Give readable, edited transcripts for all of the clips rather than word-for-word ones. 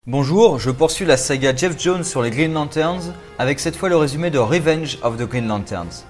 Bonjour, je poursuis la saga Geoff Johns sur les Green Lanterns, avec cette fois le résumé de Revenge of the Green Lanterns.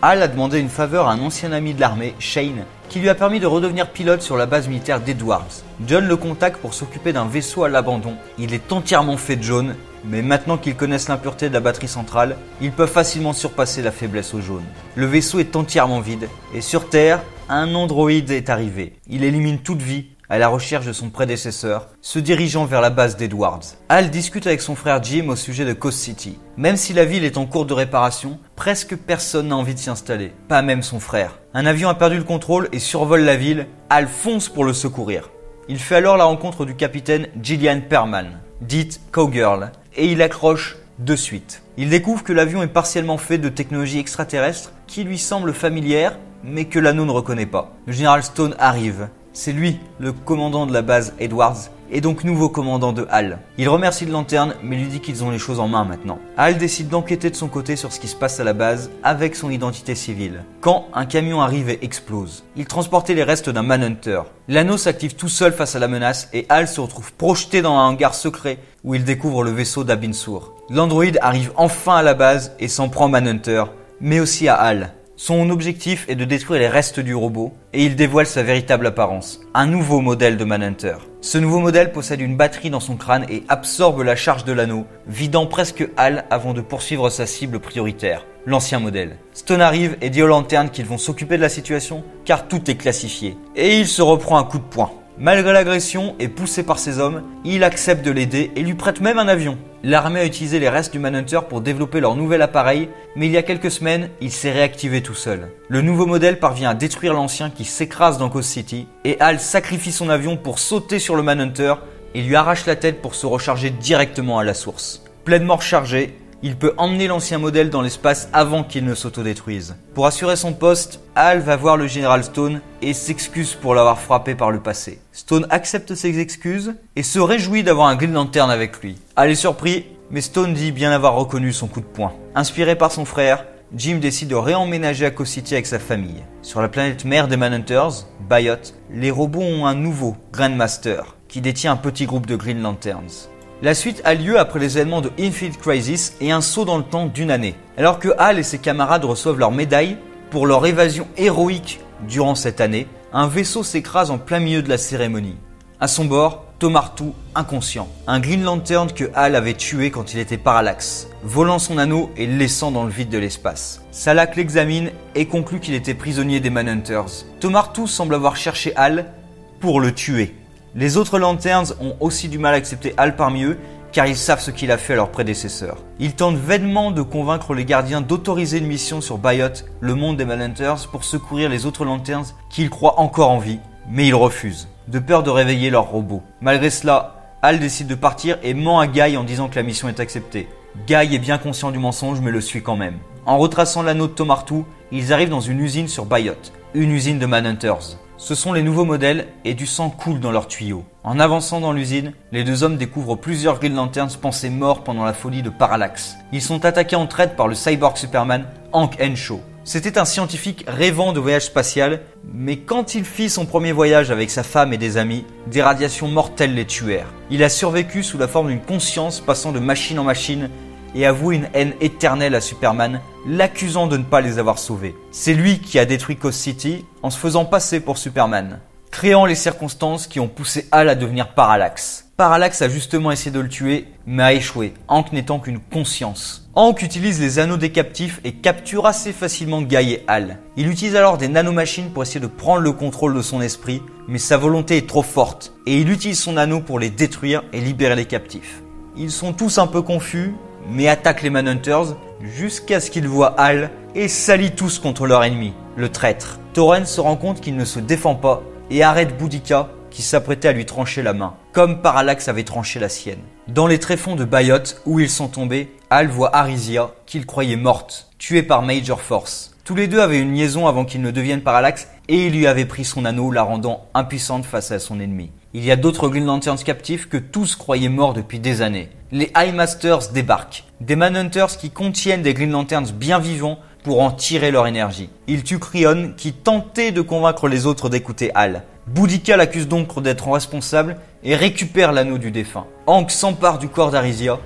Hal a demandé une faveur à un ancien ami de l'armée, Shane, qui lui a permis de redevenir pilote sur la base militaire d'Edwards. John le contacte pour s'occuper d'un vaisseau à l'abandon. Il est entièrement fait de jaune, mais maintenant qu'ils connaissent l'impureté de la batterie centrale, ils peuvent facilement surpasser la faiblesse au jaune. Le vaisseau est entièrement vide, et sur Terre, un androïde est arrivé. Il élimine toute vie à la recherche de son prédécesseur, se dirigeant vers la base d'Edwards. Hal discute avec son frère Jim au sujet de Coast City. Même si la ville est en cours de réparation, presque personne n'a envie de s'y installer, pas même son frère. Un avion a perdu le contrôle et survole la ville. Hal fonce pour le secourir. Il fait alors la rencontre du capitaine Gillian Perman, dite Cowgirl, et il accroche de suite. Il découvre que l'avion est partiellement fait de technologie extraterrestre qui lui semble familière, mais que l'anneau ne reconnaît pas. Le général Stone arrive. C'est lui, le commandant de la base Edwards, et donc nouveau commandant de Hal. Il remercie le lanterne, mais lui dit qu'ils ont les choses en main maintenant. Hal décide d'enquêter de son côté sur ce qui se passe à la base, avec son identité civile. Quand un camion arrive et explose. Il transportait les restes d'un Manhunter. L'anneau s'active tout seul face à la menace, et Hal se retrouve projeté dans un hangar secret, où il découvre le vaisseau d'Abinsur. L'androïde arrive enfin à la base, et s'en prend Manhunter, mais aussi à Hal. Son objectif est de détruire les restes du robot et il dévoile sa véritable apparence, un nouveau modèle de Manhunter. Ce nouveau modèle possède une batterie dans son crâne et absorbe la charge de l'anneau, vidant presque Hal avant de poursuivre sa cible prioritaire, l'ancien modèle. Stone arrive et dit aux lanternes qu'ils vont s'occuper de la situation car tout est classifié. Et il se reprend un coup de poing. Malgré l'agression et poussé par ses hommes, il accepte de l'aider et lui prête même un avion. L'armée a utilisé les restes du Manhunter pour développer leur nouvel appareil, mais il y a quelques semaines, il s'est réactivé tout seul. Le nouveau modèle parvient à détruire l'ancien qui s'écrase dans Coast City, et Hal sacrifie son avion pour sauter sur le Manhunter et lui arrache la tête pour se recharger directement à la source. Pleinement rechargé, il peut emmener l'ancien modèle dans l'espace avant qu'il ne s'autodétruise. Pour assurer son poste, Hal va voir le général Stone et s'excuse pour l'avoir frappé par le passé. Stone accepte ses excuses et se réjouit d'avoir un Green Lantern avec lui. Hal est surpris, mais Stone dit bien avoir reconnu son coup de poing. Inspiré par son frère, Jim décide de réemménager à Coast City avec sa famille. Sur la planète mère des Manhunters, Bayot, les robots ont un nouveau Grandmaster qui détient un petit groupe de Green Lanterns. La suite a lieu après les événements de Infinite Crisis et un saut dans le temps d'une année. Alors que Hal et ses camarades reçoivent leur médaille pour leur évasion héroïque durant cette année, un vaisseau s'écrase en plein milieu de la cérémonie. À son bord, Tomartu, inconscient. Un Green Lantern que Hal avait tué quand il était parallaxe, volant son anneau et le laissant dans le vide de l'espace. Salak l'examine et conclut qu'il était prisonnier des Manhunters. Tomartu semble avoir cherché Hal pour le tuer. Les autres Lanterns ont aussi du mal à accepter Hal parmi eux car ils savent ce qu'il a fait à leur prédécesseur. Ils tentent vainement de convaincre les gardiens d'autoriser une mission sur Bayot, le monde des Manhunters, pour secourir les autres Lanterns qu'ils croient encore en vie, mais ils refusent, de peur de réveiller leurs robots. Malgré cela, Hal décide de partir et ment à Guy en disant que la mission est acceptée. Guy est bien conscient du mensonge mais le suit quand même. En retraçant l'anneau de Tomartu, ils arrivent dans une usine sur Bayot, une usine de Manhunters. Ce sont les nouveaux modèles et du sang coule dans leurs tuyaux. En avançant dans l'usine, les deux hommes découvrent plusieurs Green Lanterns pensés morts pendant la folie de Parallax. Ils sont attaqués en traite par le cyborg Superman, Hank Henshaw. C'était un scientifique rêvant de voyage spatial, mais quand il fit son premier voyage avec sa femme et des amis, des radiations mortelles les tuèrent. Il a survécu sous la forme d'une conscience passant de machine en machine et avoue une haine éternelle à Superman, l'accusant de ne pas les avoir sauvés. C'est lui qui a détruit Coast City en se faisant passer pour Superman, créant les circonstances qui ont poussé Hal à devenir Parallax. Parallax a justement essayé de le tuer, mais a échoué, Hank n'étant qu'une conscience. Hank utilise les anneaux des captifs et capture assez facilement Guy et Hal. Il utilise alors des nanomachines pour essayer de prendre le contrôle de son esprit, mais sa volonté est trop forte, et il utilise son anneau pour les détruire et libérer les captifs. Ils sont tous un peu confus, mais attaquent les Manhunters jusqu'à ce qu'ils voient Hal et s'allient tous contre leur ennemi, le traître. Torren se rend compte qu'il ne se défend pas et arrête Boudica qui s'apprêtait à lui trancher la main, comme Parallax avait tranché la sienne. Dans les tréfonds de Bayot, où ils sont tombés, Hal voit Arisia, qu'il croyait morte, tuée par Major Force. Tous les deux avaient une liaison avant qu'il ne devienne Parallax et il lui avait pris son anneau, la rendant impuissante face à son ennemi. Il y a d'autres Green Lanterns captifs que tous croyaient morts depuis des années. Les High Masters débarquent, des Manhunters qui contiennent des Green Lanterns bien vivants pour en tirer leur énergie. Ils tuent Cryon qui tentait de convaincre les autres d'écouter Hal. Boudica l'accuse donc d'être responsable et récupère l'anneau du défunt. Hank s'empare du corps d'Arisia.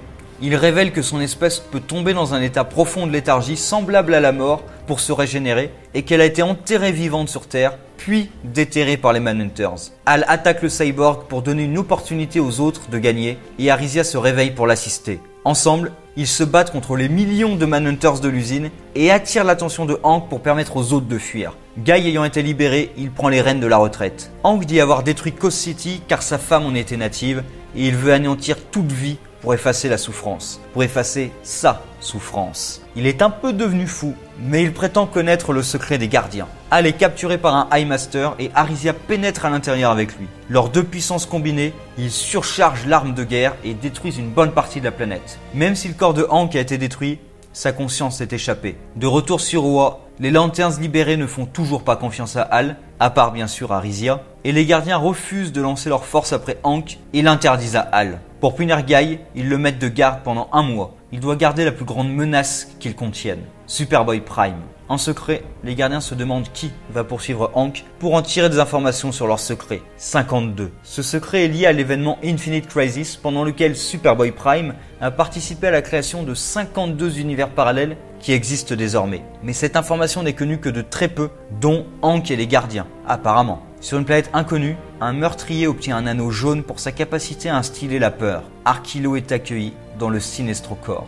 Il révèle que son espèce peut tomber dans un état profond de léthargie semblable à la mort pour se régénérer et qu'elle a été enterrée vivante sur Terre, puis déterrée par les Manhunters. Hal attaque le cyborg pour donner une opportunité aux autres de gagner et Arisia se réveille pour l'assister. Ensemble, ils se battent contre les millions de Manhunters de l'usine et attirent l'attention de Hank pour permettre aux autres de fuir. Guy ayant été libéré, il prend les rênes de la retraite. Hank dit avoir détruit Coast City car sa femme en était native et il veut anéantir toute vie pour effacer la souffrance, pour effacer sa souffrance. Il est un peu devenu fou, mais il prétend connaître le secret des gardiens. Hal est capturé par un High Master et Arisia pénètre à l'intérieur avec lui. Leurs deux puissances combinées, ils surchargent l'arme de guerre et détruisent une bonne partie de la planète. Même si le corps de Hank a été détruit, sa conscience s'est échappée. De retour sur Oa, les Lanterns libérés ne font toujours pas confiance à Hal, à part bien sûr Arisia, et les gardiens refusent de lancer leur force après Hank et l'interdisent à Hal. Pour punir Guy, ils le mettent de garde pendant 1 mois. Il doit garder la plus grande menace qu'ils contiennent, Superboy Prime. En secret, les gardiens se demandent qui va poursuivre Hank pour en tirer des informations sur leur secret, 52. Ce secret est lié à l'événement Infinite Crisis pendant lequel Superboy Prime a participé à la création de 52 univers parallèles qui existent désormais. Mais cette information n'est connue que de très peu, dont Hank et les gardiens, apparemment. Sur une planète inconnue, un meurtrier obtient un anneau jaune pour sa capacité à instiller la peur. Arkillo est accueilli dans le Sinestro Corps.